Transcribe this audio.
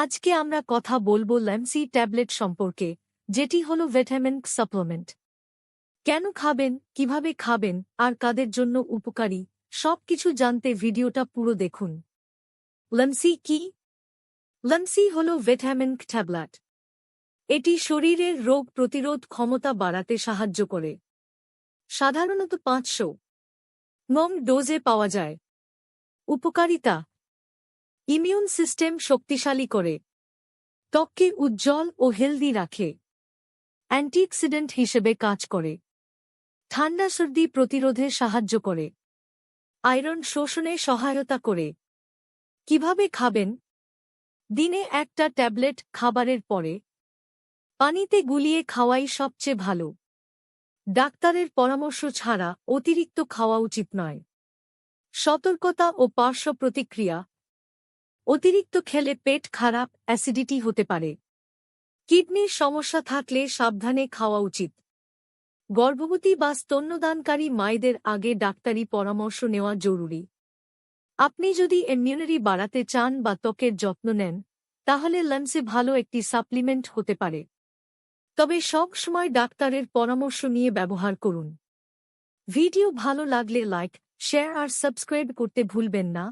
আজকে আমরা কথা বলবো ল্যামসি ট্যাবলেট সম্পর্কে, যেটি হলো ভিটামিন সাপ্লিমেন্ট। কেন খাবেন, কিভাবে খাবেন, আর কাদের জন্য উপকারী, সবকিছু জানতে ভিডিওটা পুরো দেখুন। ল্যামসি কি? ল্যামসি হলো ভিটামিন ট্যাবলেট। এটি শরীরের রোগ প্রতিরোধ ক্ষমতা বাড়াতে সাহায্য করে। সাধারণত 500 মং ডোজে পাওয়া যায়। উপকারিতা: ইমিউন সিস্টেম শক্তিশালী করে, ত্বককে উজ্জ্বল ও হেলদি রাখে, অ্যান্টিঅক্সিডেন্ট হিসেবে কাজ করে, ঠান্ডা সর্দি প্রতিরোধে সাহায্য করে, আয়রন শোষণে সহায়তা করে। কিভাবে খাবেন? দিনে একটা ট্যাবলেট খাবারের পরে পানিতে গুলিয়ে খাওয়াই সবচেয়ে ভালো। ডাক্তারের পরামর্শ ছাড়া অতিরিক্ত খাওয়া উচিত নয়। সতর্কতা ও পার্শ্ব প্রতিক্রিয়া: অতিরিক্ত খেলে পেট খারাপ, অ্যাসিডিটি হতে পারে। কিডনির সমস্যা থাকলে সাবধানে খাওয়া উচিত। গর্ভবতী বা স্তন্যদানকারী মায়েদের আগে ডাক্তারি পরামর্শ নেওয়া জরুরি। আপনি যদি ইমিউনিটি বাড়াতে চান বা ত্বকের যত্ন নেন, তাহলে ল্যামসি ভালো একটি সাপ্লিমেন্ট হতে পারে। তবে সব সময় ডাক্তারের পরামর্শ নিয়ে ব্যবহার করুন। ভিডিও ভালো লাগলে লাইক, শেয়ার আর সাবস্ক্রাইব করতে ভুলবেন না।